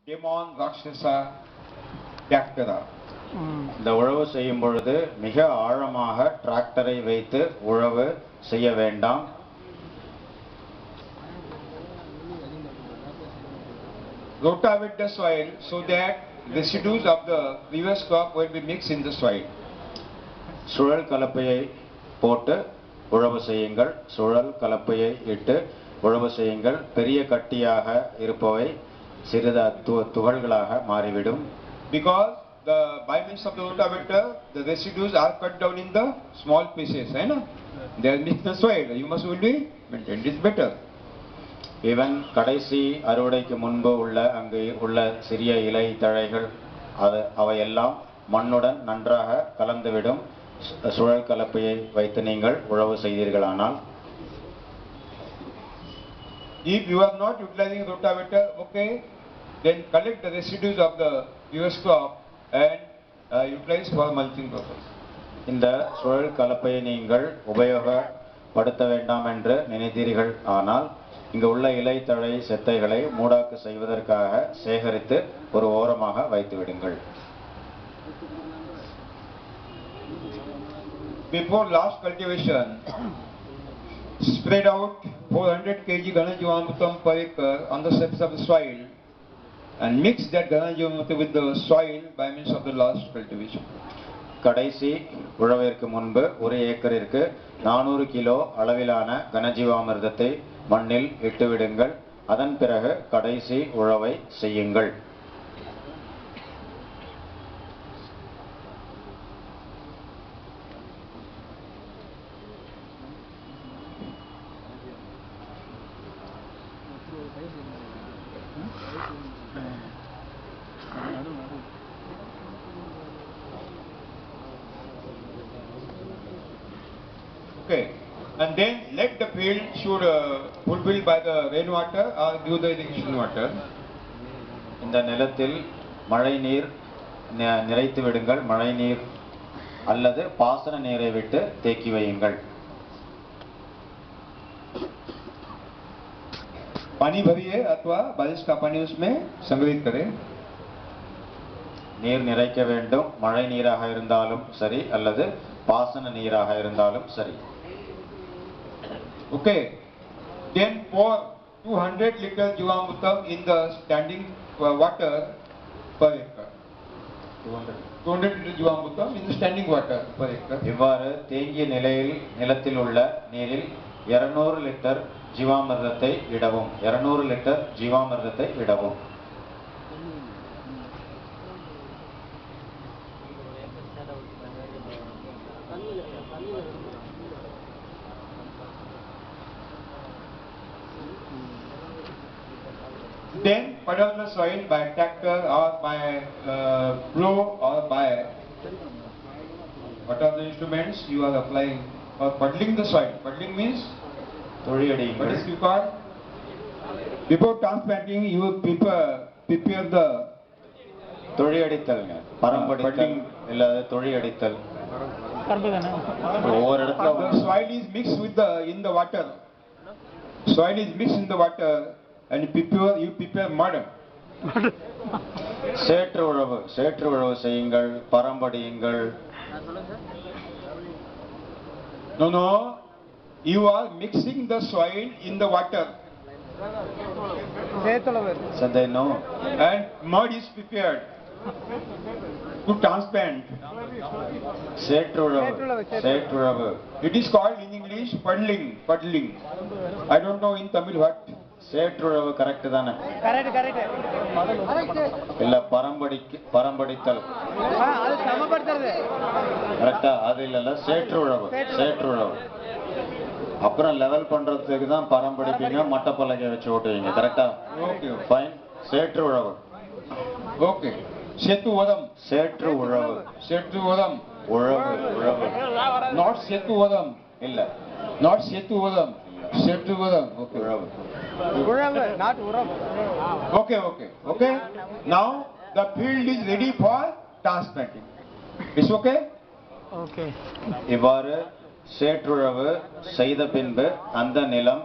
Demon Rakshasa Tractora. இந்த உழவு செய்யும் பொழுது மிக ஆழமாக டிராக்டரை வைத்து உழவு செய்ய வேண்டாம். Rotavate the soil so that residues of the previous crop will be mixed in the soil. சுழல் கலப்பையை போட்டு உழவு செய்யுங்கள். சுழல் கலப்பையை இட்டு உழவு செய்யுங்கள். பெரிய கட்டியாக இருப்பவை சிறிது துகள்களாக மாறிவிடும். Because by means of the rotavator, the residues are cut down in the small pieces, right? They are mixed the soil. You must will be maintained. It's better. Even கடைசி அறுவடைக்கு முன்பு அங்கு உள்ள சிறிய இலை தழைகள் அவையெல்லாம் மண்ணுடன் நன்றாக கலந்துவிடும். சுழல் கலப்பையை வைத்து நீங்கள் உழவு செய்தீர்களானால். If you are not utilizing rotavator, okay, then collect the residues of the previous crop and utilize for mulching purpose. இந்த சுழல் கலப்பையை நீங்கள் உபயோகப்படுத்த வேண்டாம் என்று நினைத்தீர்கள் ஆனால் இங்கு உள்ள இலை தழை செத்தைகளை மூடாக்கு செய்வதற்காக சேகரித்து ஒரு ஓரமாக வைத்து விடுங்கள். Before last cultivation, spread out 400 kg Ghanajeevamrutam per acre on the surface of the soil and mix that Ghanajeevamrutam with the soil by means of the last cultivation. கடைசி உழவிற்கு முன்பு ஒரு ஏக்கரிற்கு 400 கிலோ அளவிலான கனஜீவாமிர்தத்தை மண்ணில் இட்டுவிடுங்கள். அதன் பிறகு கடைசி உழவை செய்யுங்கள். Okay, and then let the field should fulfilled by the rainwater or due the irrigation water. இந்த நிலத்தில் மழை நீர் நிறைத்து விடுங்கள். மழை நீர் அல்லது பாசன நீரை விட்டு தேக்கி வையுங்கள். पानी भरिए अथवा बारिश का पानी उसमें संग्रहित करें. நீர் நிறைக்க வேண்டும். மழை நீராக இருந்தாலும் சரி அல்லது பாசன நீராக இருந்தாலும் சரி. Okay, then pour 200 liters Jeevamrutam in the standing water per acre. 200 liters Jeevamrutam in the standing water per acre. இவ்வாறு தேங்கிய நிலத்தில் உள்ள நீரில் 200 லிட்டர் ஜீவாமிர்தத்தை இடவும். 200 லிட்டர் ஜீவாமிர்தத்தை இடவும். Then puddle the soil by tractor or by plow or by what are the instruments you are applying or puddling the soil. Puddling means what is required? Before transplanting you prepare the தொழியடித்தல்ங்க. பரம்படித்தல் இல்ல தொழியடித்தல். ஒவ்வொரு இடத்துல the soil is mixed with in the water. Soil is mixed in the water and you prepare mud. சேற்று உழவு செய்யுங்கள். பரம்படியுங்கள். No, you are mixing the soil in the water. சந்தைனோ And mud is prepared to transplant. சேற்றுழவு. It is called in English puddling. I don't know in Tamil what. சேற்றுழவு correct தானே? இல்ல பரம்படித்தல் கரெக்டா? அது இல்ல சேற்றுழவு. அப்புறம் லெவல் பண்றதுக்கு தான் பரம்படிப்பீங்க. மட்டப்பலகை வச்சு ஓட்டுவீங்க. கரெக்டா? Okay. ஃபைன். சேற்றுழவு. Okay. சேற்றுவதம். உழவு. Not சேற்றுவதம். இல்ல. Not சேற்றுவதம். சேற்றுவதம். Okay. உழவு. Not uram. Okay. Now the field is ready for transplanting. It's okay? Okay. இவ்வாறு சேற்றுழவு செய்த பின்பு அந்த நிலம்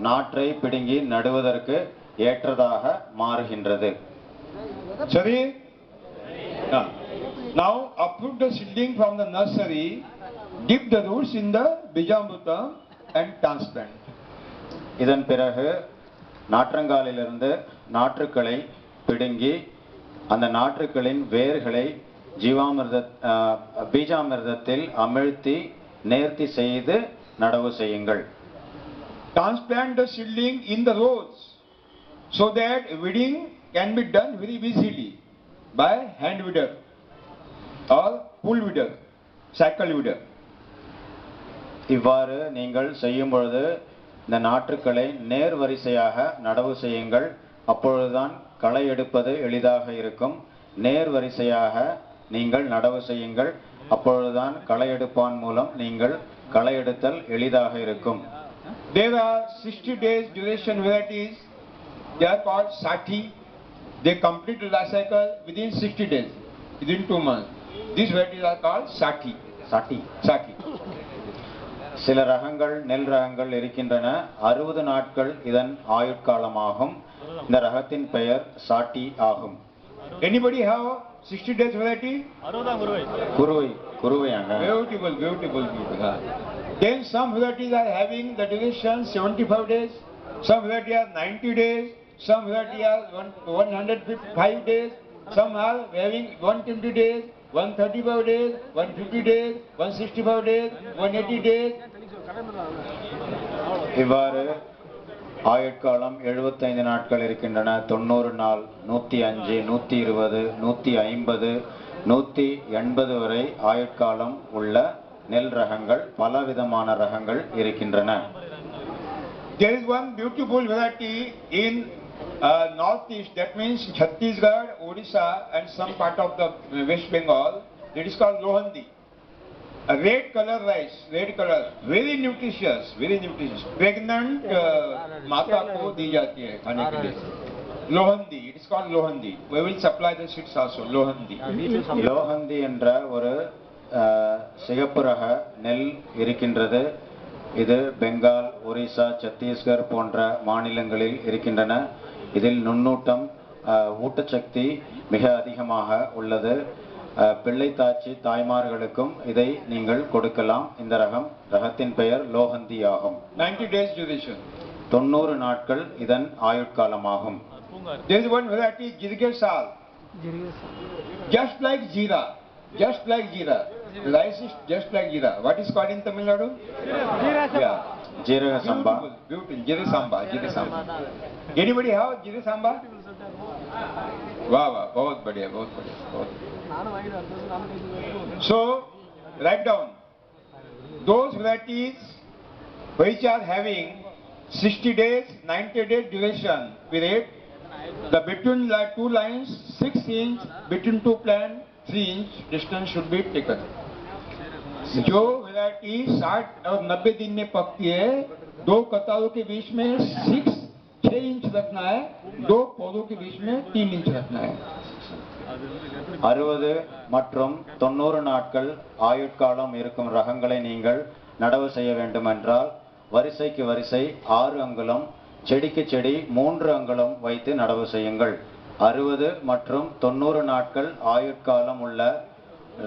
நாற்றை பிடுங்கி நடுவதற்கு ஏற்றதாக மாறுகின்றது. Sorry? Now uproot the seedling from the nursery, dip the roots in the Bijamrutam and transplant. இதன் பிறகு நாற்றங்காலிலிருந்து நாற்றுக்களை பிடுங்கி அந்த நாற்றுக்களின் வேர்களை பீஜாமிர்தத்தில் அமிழ்த்தி நேர்த்தி செய்து நடவு செய்யுங்கள். Transplant the seedling in the rows so that weeding can be done very easily by hand weeder or pull weeder, cycle weeder. இவ்வாறு நீங்கள் செய்யும் பொழுது இந்த நாற்றுக்களை நேர் வரிசையாக நடவு செய்யுங்கள். அப்பொழுதுதான் களை எடுப்பது எளிதாக இருக்கும். நேர் வரிசையாக நீங்கள் நடவு செய்யுங்கள். அப்பொழுதுதான் களை எடுப்பான் மூலம் நீங்கள் களை எடுத்தல் எளிதாக இருக்கும். There are 60 days duration varieties. They are called Sati. They complete the life cycle within 60 days, within 2 months. These varieties are called Sati. சாட்டி. Sati. சில ரகங்கள் நெல் ரகங்கள் இருக்கின்றன. 60 நாட்கள் இதன் ஆயுட்காலமாகும். இந்த ரகத்தின் பெயர் சாட்டி ஆகும். Anybody have 60 days variety? குருவையாங்க. Beautiful, beautiful, beautiful. Then some varieties are having the duration 75 days, some varieties are 90 days, some varieties are 105 days, some are having 120 days, 135 days, 150 days, 165 days, 180 days. இவ்வாறு ஆயுட்காலம் 75 நாட்கள் இருக்கின்றன. 90 நாள், 105, 120, 150, 180 வரை ஆயுட்காலம் உள்ள நெல் ரகங்கள், பலவிதமான ரகங்கள் இருக்கின்றன. There is one beautiful variety in northeast, that means Chhattisgarh, Odisha and some part of the West Bengal. It is called Lohandi. A red color rice, red color, very nutritious, very nutritious. Pregnant माता को दी जाती है खाने के लिए. Lohandi, it is called Lohandi. We will supply the seeds also. Lohandi. லோஹந்தி என்ற ஒரு சிகப்பு ரக நெல் இருக்கின்றது. இது பெங்கால், ஒரிசா, சத்தீஸ்கர் போன்ற மாநிலங்களில் இருக்கின்றன. இதில் நுண்ணூட்டம், ஊட்டச்சக்தி மிக அதிகமாக உள்ளது. பிள்ளை தாய்மார்களுக்கும் இதை நீங்கள் கொடுக்கலாம். இந்த ரகத்தின் பெயர் லோஹந்தி ஆகும். 90 days duration. 90 நாட்கள் இதன் ஆயுட்காலமாகும். There is one variety, Jirge Sal. Just like jeera. Just like jeera. Rice is just like jeera. What is called in Tamil Nadu? Yeah. ஜீரக சம்பா. Beautiful. Jeera Samba. Jeera Samba. Anybody have Jeera Samba? Wow, wow. बहुत बढ़िया, बहुत बढ़िया, बहुत बढ़िया. So, write down those varieties which are having 60 days, 90 days duration period. The between two lines, 6 inch, between two plant, 3 inch distance should be taken. जो variety 60 और 90 दिन में पकती है, 2 कतारों के बीच में 6 इंच रखना है, 2 पौधों के बीच में 3 इंच रखना है. 60 மற்றும் 90 நாட்கள் ஆயுட்காலம் இருக்கும் ரகங்களை நீங்கள் நடவு செய்ய வேண்டும் என்றால் வரிசைக்கு வரிசை 6 அங்குலம், செடிக்கு செடி 3 அங்குலம் வைத்து நடவு செய்யுங்கள். 60 மற்றும் 90 நாட்கள் ஆயுட்காலம் உள்ள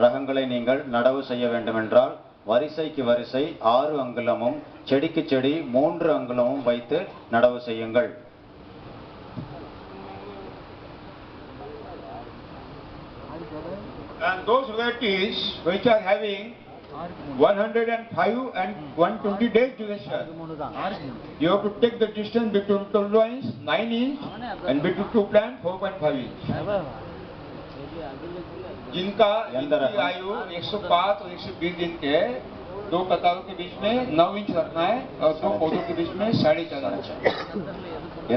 ரகங்களை நீங்கள் நடவு செய்ய வேண்டும் என்றால் வரிசைக்கு வரிசை 6 அங்குலமும், செடிக்கு செடி 3 அங்குலமும் வைத்து நடவு செய்யுங்கள். And those varieties which are having 105 and 120 days duration, you have to take the distance between two lines 9 inch and between two plants 4.5 inch. जिनका आयु 105 और 120 दिन के 2 कतारों के बीच में 9 इंच रखना है और 2 पौधों के बीच में 4.5 इंच.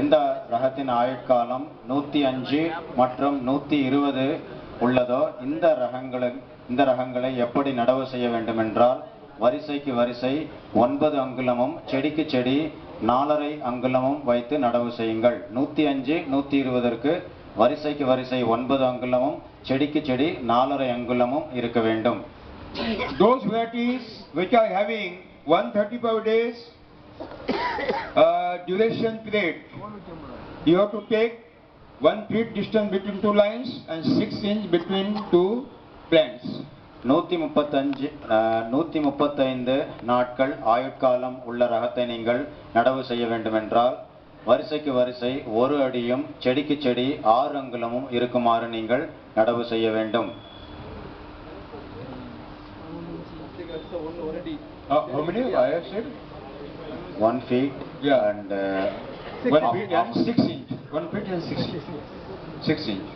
எந்த ரகத்தின் ஆயுட்காலம் 105 மற்றும் 120 உள்ளதோ இந்த ரகங்களை எப்படி நடவு செய்ய வேண்டும் என்றால் வரிசைக்கு வரிசை 9 அங்குலமும், செடிக்கு செடி 4.5 அங்குலமும் வைத்து நடவு செய்யுங்கள். 105, 120ற்கு வரிசைக்கு வரிசை 9 அங்குலமும், செடிக்கு செடி 4.5 அங்குலமும் இருக்க வேண்டும். Those varieties which are having 135 days duration period, you have to take 1 feet distance between two lines and 6 inch between two plants. 135 நாட்கள் ஆயுட்காலம் உள்ள ரகத்தை நீங்கள் நடவு செய்ய வேண்டுமென்றால் வரிசைக்கு வரிசை 1 அடியும் செடிக்கு செடி 6 அங்குலமும் இருக்குமாறு நீங்கள் நடவு செய்ய வேண்டும். How many I have said? 1 feet Yeah. and 1 feet and 6 inch. 1 feet and 6 inch. 6 inch.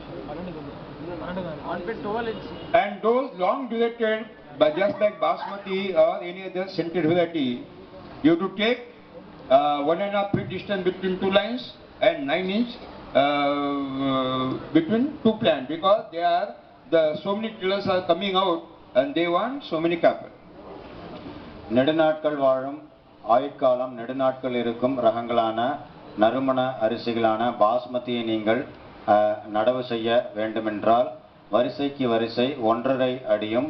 1 feet 12 inch. And those long durated, but just like basmati or any other scented variety, you have to take 1.5 feet distance between two lines and 9 inch between two plants, because so many tillers are coming out and they want so many cattle. நெடுநாட்கள் வாழும் ஆயுட்காலம் நெடுநாட்கள் இருக்கும் ரகங்களான நறுமண அரிசிகளான பாஸ்மதியை நீங்கள் நடவு செய்ய வேண்டுமென்றால் வரிசைக்கு வரிசை 1.5 அடியும்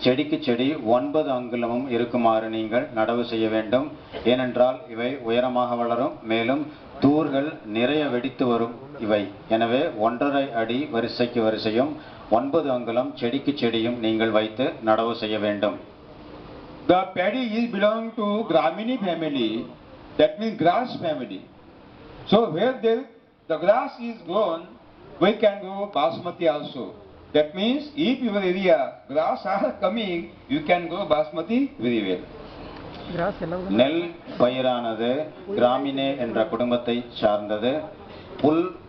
செடிக்கு செடி 9 அங்குலமும் இருக்குமாறு நீங்கள் நடவு செய்ய வேண்டும். ஏனென்றால் இவை உயரமாக வளரும், மேலும் தூர்கள் நிறைய வெடித்து வரும் இவை. எனவே 1.5 அடி வரிசைக்கு வரிசையும் 9 அங்குலம் செடிக்கு செடியும் நீங்கள் வைத்து நடவு செய்ய வேண்டும். The paddy is belong to Gramini family, that means grass family. So where the grass is grown, we can grow basmati also. That means if your area grass are coming, you can grow basmati very well. நெல் பயிரானது கிராமினே என்ற குடும்பத்தை சார்ந்தது.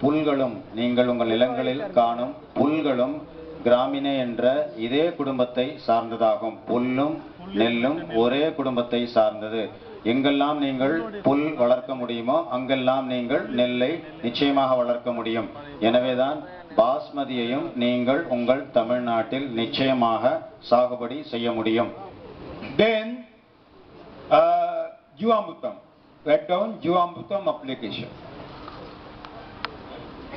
புல்களும் நீங்கள் உங்கள் நிலங்களில் காணும் புல்களும் கிராமினே என்ற இதே குடும்பத்தை சார்ந்ததாகும். புல்லும் நெல்லும் ஒரே குடும்பத்தை சார்ந்தது. எங்கெல்லாம் நீங்கள் புல் வளர்க்க முடியுமோ அங்கெல்லாம் நீங்கள் நெல்லை நிச்சயமாக வளர்க்க முடியும். எனவேதான் பாஸ்மதியையும் நீங்கள் உங்கள் தமிழ்நாட்டில் நிச்சயமாக சாகுபடி செய்ய முடியும். Then Jivamrutam, write down Jivamrutam application.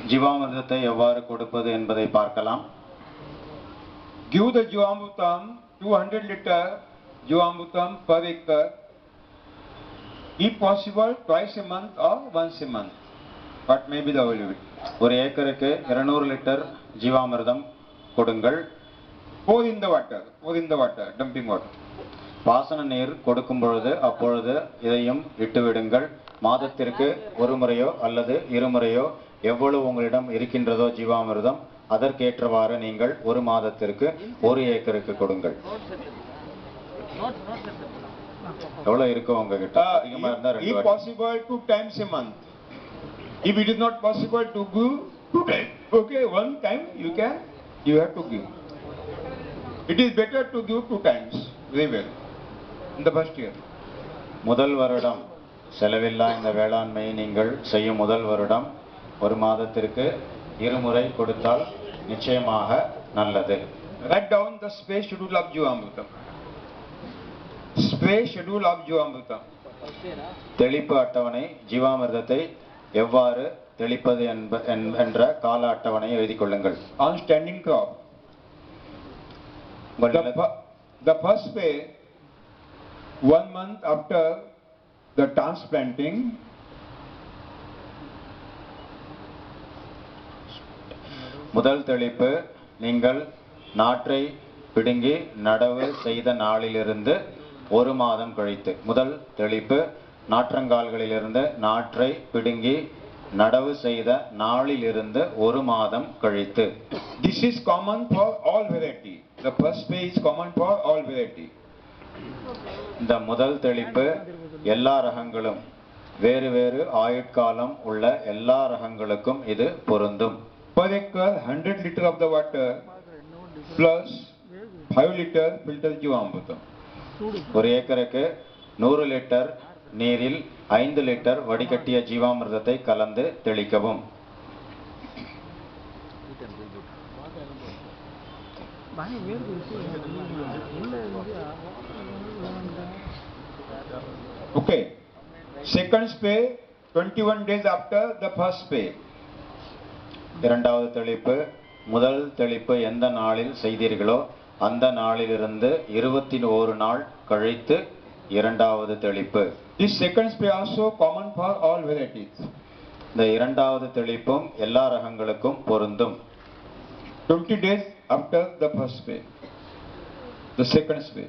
ஜீவாமிர்தத்தை எவ்வாறு கொடுப்பது என்பதை பார்க்கலாம். Give the Jivamrutam 200 liter Jivamrutam per acre, if possible twice a month or once a month. What may be the availability? ஒரு ஏக்கருக்கு 200 லிட்டர் ஜீவாமிர்தம் கொடுங்கள். Pour in the water, dumping water. பாசன நீர் கொடுக்கும் பொழுது அப்பொழுது இதையும் விட்டுவிடுங்கள். மாதத்திற்கு ஒரு முறையோ அல்லது இருமுறையோ எவ்வளவு உங்களிடம் இருக்கின்றதோ ஜீவாமிர்தம் அதற்கேற்றவாறு நீங்கள் ஒரு மாதத்திற்கு 1 ஏக்கருக்கு கொடுங்கள். எவ்வளவு இருக்கும் உங்ககிட்ட? அதிகமா இருந்தா if possible 2 times a month. If it is not possible to give 2 times, okay, 1 time you have to give. It is better to give 2 times, very well, in the first year. முதல் வருடம் செலவில்லா இந்த வேளாண்மையை நீங்கள் செய்யும் முதல் வருடம் ஒரு மாதத்திற்கு 2 முறை கொடுத்தால் நிச்சயமாக நல்லது. Write down the spray schedule of Jivamrutam. Spray schedule of Jivamrutam. தெளிப்பு அட்டவணை ஜீவாமிர்தத்தை எவ்வாறு தெளிப்பது என்ற கால அட்டவணையை எழுதிக் கொள்ளுங்கள். On standing crop, the first spray 1 month after the transplanting. முதல் தெளிப்பு நீங்கள் நாற்றை பிடுங்கி நடவு செய்த நாளிலிருந்து 1 மாதம் கழித்து. முதல் தெளிப்பு நாற்றங்கால்களிலிருந்து நாற்றை பிடுங்கி நடவு செய்த நாளிலிருந்து 1 மாதம் கழித்து. This is common for all variety. The first spray is common for all variety. இந்த முதல் தெளிப்பு எல்லா ரகங்களும் வேறு வேறு ஆயுட்காலம் உள்ள எல்லா ரகங்களுக்கும் இது பொருந்தும். Per acre 100 liter of the water plus 5 liter filtered Jivamrutam. ஒரு ஏக்கருக்கு 100 லிட்டர் நீரில் 5 லிட்டர் வடிகட்டிய ஜீவாமிர்தத்தை கலந்து தெளிக்கவும். Okay. Second spray 21 days after the first spray. இரண்டாவது தெளிப்பு முதல் தெளிப்பு எந்த நாளில் செய்தீர்களோ அந்த நாளிலிருந்து 21 நாள் கழித்து இரண்டாவது தெளிப்பு. This second spray also common for all varieties. இந்த இரண்டாவது தெளிப்பும் எல்லா ரகங்களுக்கும் பொருந்தும். 20 days after the first spray, the second spray.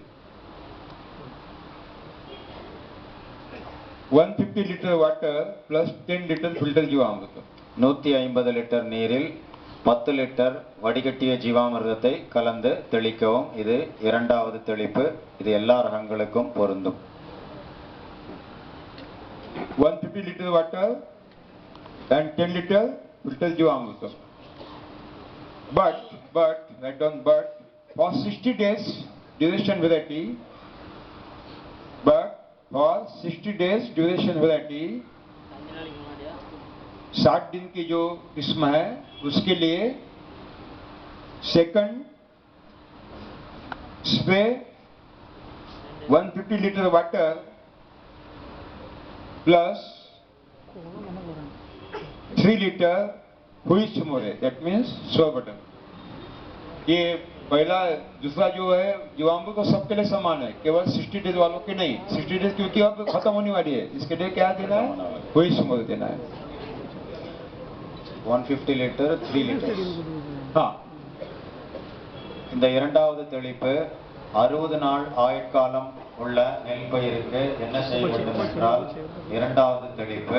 150 liter water plus 10 liter filter ஜீவாமிர்தம். 150 litre நீரில் 10 லிட்டர் வடிகட்டிய ஜீவாமிர்தத்தை கலந்து தெளிக்கவும். இது இரண்டாவது தெளிப்பு. இது எல்லா ரகங்களுக்கும் பொருந்தும். 150 liter water and 10 liter filter ஜீவாமிர்தம். But write down but for 60 days duration variety, but for 60 days duration variety 60 दिन की जो किस्म है उसके लिए second spray 150 litre water plus 3 litre हुई मोरे, दैट मीन्स 100 बटन. ये पहला दूसरा जो है जीवामृत तो सबके लिए समान है, केवल 60 डेज वालों के नहीं. 60 डेज क्योंकि अब खत्म होने वाली है, इसके लिए क्या देना है, हुई मोरे देना है. 150 லிட்டர் 3 லிட்டர். हाँ, இந்த இரண்டாவது தெளிப்பு 60 நாள் ஆயுட்காலம் உள்ள நெல் பயிருக்கு என்ன செய்ய வேண்டும் என்றால், இரண்டாவது தெளிப்பு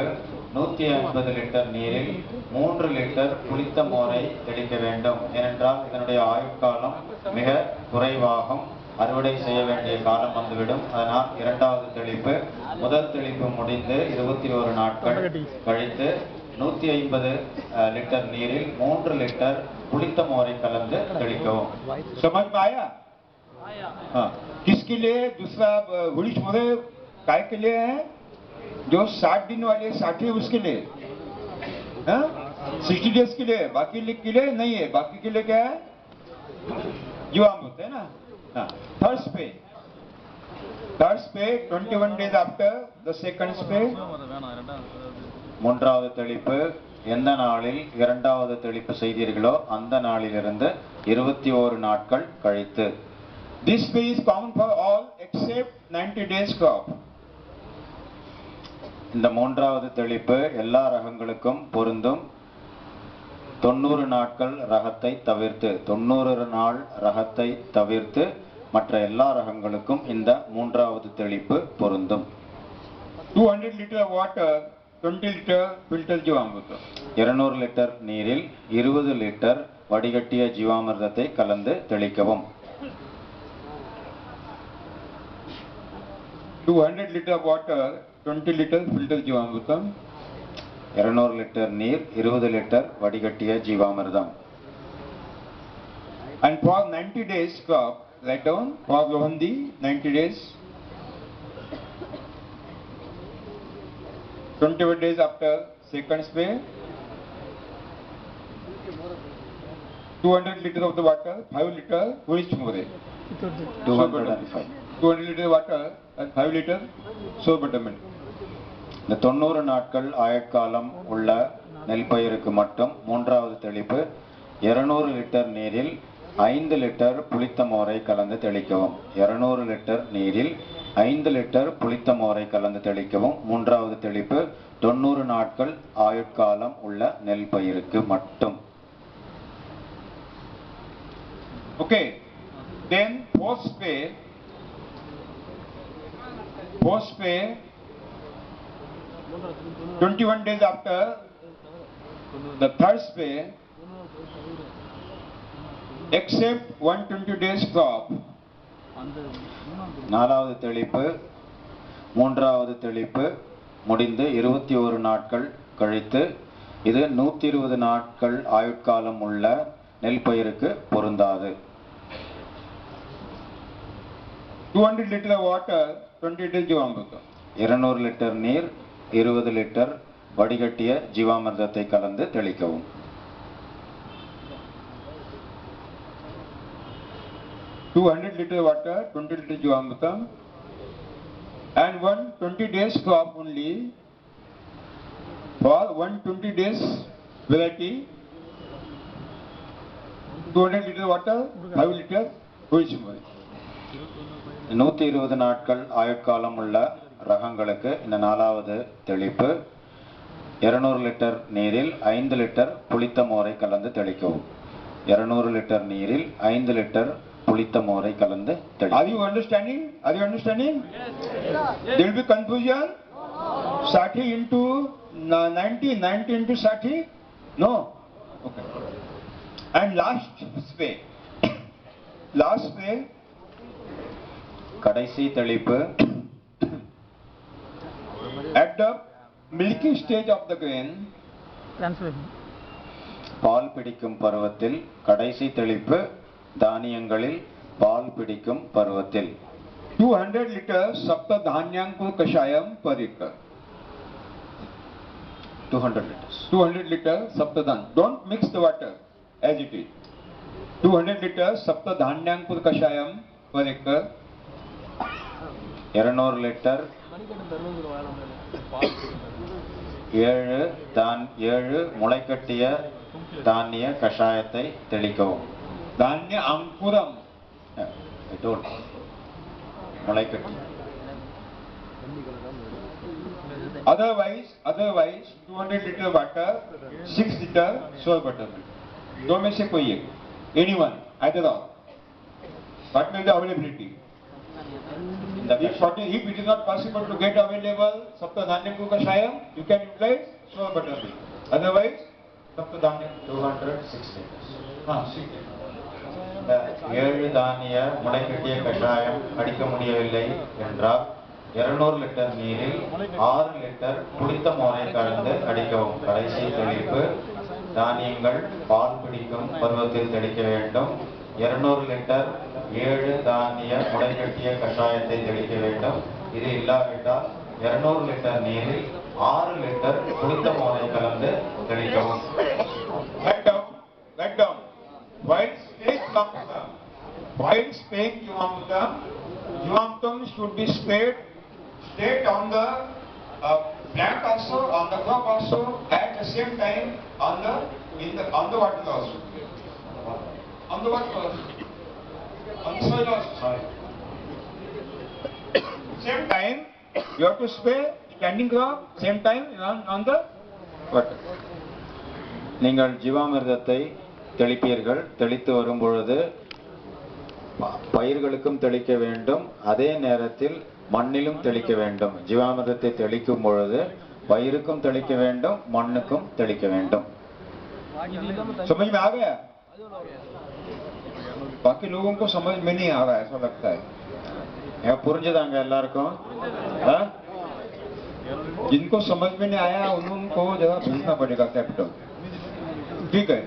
150 லிட்டர் நீரில் 3 லிட்டர் புளித்த மோரை தெளிக்க வேண்டும். ஏனென்றால் இதனுடைய ஆயுட்காலம் மிக குறைவாகும், அறுவடை செய்ய வேண்டிய காலம் வந்துவிடும். அதனால் இரண்டாவது தெளிப்பு முதல் தெளிப்பு முடிந்து 21 நாட்கள் கழித்து 150 லிட்டர் நீரில் 3 லிட்டர் புளித்த மோரை கலந்து தெளிக்கவும். समझ में आया? हाँ, किसके लिए दूसरा हुई मोरे काय के लिए है, जो 60 दिन वाले 60 उसके लिए, हाँ 60 डेज के लिए, बाकी के लिए नहीं है. बाकी के लिए क्या है, जीवामृत है ना. हाँ, third spray 21 days after the second spray. மூன்றாவது தெளிப்பு எந்த நாளில் இரண்டாவது தெளிப்பு செய்தீர்களோ அந்த நாளிலிருந்து 21 நாட்கள் கழித்து. This spray is common for all except 90 days crop. இந்த மூன்றாவது தெளிப்பு எல்லா ரகங்களுக்கும் பொருந்தும். 90 நாட்கள் ரகத்தை தவிர்த்து, 90 நாள் ரகத்தை தவிர்த்து மற்ற எல்லா ரகங்களுக்கும் இந்த மூன்றாவது தெளிப்பு பொருந்தும். 200 liter water, 20 liter filter ஜீவாமிர்தம். 200 litre நீரில் 20 லிட்டர் வடிகட்டிய ஜீவாமிர்தத்தை கலந்து தெளிக்கவும். 200 liter water, 20 liter filter ஜீவாமிர்தம். 200 litre நீர், 20 litre வடிகட்டிய ஜீவாமிர்தம். And for 90 days crop, write down for Lohandi 90 days. 21 days after second spray, 200 liter of the water, 5 liter which more, 205. 200 liter water and 5 liter so buttermilk. இந்த 90 நாட்கள் ஆயுட்காலம் உள்ள நெல் பயிருக்கு மட்டும் மூன்றாவது தெளிப்பு 200 லிட்டர் நீரில் 5 லிட்டர் புளித்த மோரை கலந்து தெளிக்கவும். 200 லிட்டர் நீரில் 5 லிட்டர் புளித்த மோரை கலந்து தெளிக்கவும். மூன்றாவது தெளிப்பு 90 நாட்கள் ஆயுட்காலம் உள்ள நெல் பயிருக்கு மட்டும். Okay, then fourth spray 21 days after the third spray, except 120 days crop. நாலாவது தெளிப்பு மூன்றாவது தெளிப்பு முடிந்து 21 நாட்கள் கழித்து, இது 120 நாட்கள் ஆயுட்காலம் உள்ள நெல் பயிருக்கு பொருந்தாது. 200 liter water, 20 liter ஜீவாமிர்தம். 200 லிட்டர் நீர், 20 லிட்டர் வடிகட்டிய ஜீவாமிர்தத்தை கலந்து தெளிக்கவும். 200 liter water, 20 liter ஜீவாமிர்தம். And 120 days crop only. For 120 days variety, 200 liter water, 5 liter which more. 120 நாட்கள் ஆயுட்காலம் உள்ள ரகங்களுக்கு இந்த நாலாவது தெளிப்பு 200 லிட்டர் நீரில் 5 லிட்டர் புளித்த மோரை கலந்து தெளிக்கவும். 200 லிட்டர் நீரில் 5 லிட்டர் புளித்த மோரை கலந்து Are தெளிக்கவும். you understanding? Are you understanding? There will be confusion. 60 into 90, 90 into 60? No. Okay. And last spray. Last spray. கடைசி தெளிப்பு At the milky stage of the grain, Translation. பால் பிடிக்கும் பருவத்தில். கடைசி தெளிப்பு தானியங்களில் பால் பிடிக்கும் பருவத்தில். 200 liters sapta dhanyangkur kashayam per acre. 200 liters. 200 liters sapta dhan. Don't mix the water as it is. 200 liters sapta dhanyangkur kashayam per acre. 200 litre 7 முளைக்கட்டிய தானிய கஷாயத்தை தெளிக்கவும். Dhanya ankuram. I told. முளைக்கட்டி. Otherwise 200 liter water, 6 liter sour buttermilk. दो में से कोई एक. Anyone, either or. What will be the availability? If it is not possible to get available sapta dhanyam kashayam, you can utilize sour buttermilk. Otherwise, sapta dhanyam 206 liters. 6 liter. 7 தானிய முளைக்கட்டிய கஷாயம் அடிக்க முடியவில்லை என்றால் 200 லிட்டர் நீரில் 6 லிட்டர் புளித்த மோரை கலந்து அடிக்கவும். கடைசி தெளிப்பு தானியங்கள் பால் பிடிக்கும் பருவத்தில் தெளிக்க வேண்டும். 200 லிட்டர் 7 தானிய முளைக்கட்டிய கஷாயத்தை தெளிக்க வேண்டும். இது இல்லாவிட்டால் 200 லிட்டர் நீரில் 6 லிட்டர் புளித்த மோரை கலந்து தெளிக்கவும். Back down. While spraying Jivamrutam should be sprayed straight on the plant also, on the crop also, at the same time on the water also. On the water also. On the soil also. Same time, you have to spray standing crop, same time on the water. நீங்கள் ஜீவாமிர்தத்தை தெளிப்பீர்கள். தெளித்து வரும் பொழுது பயிர்களுக்கும் தெளிக்க வேண்டும், அதே நேரத்தில் மண்ணிலும் தெளிக்க வேண்டும். ஜீவாமிர்தத்தை தெளிக்கும் பொழுது பயிருக்கும் தெளிக்க வேண்டும், மண்ணுக்கும் தெளிக்க வேண்டும். समझ में आ गया? बाकी लोगों को समझ में नहीं आ रहा है, ऐसा लगता है. புரிஞ்சுதாங்க எல்லாருக்கும்? जिनको समझ में नहीं आया उनको जरा भेजना पड़ेगा कैपिटल. ठीक है.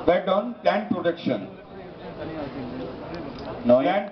Back on plant protection. நோய் Plant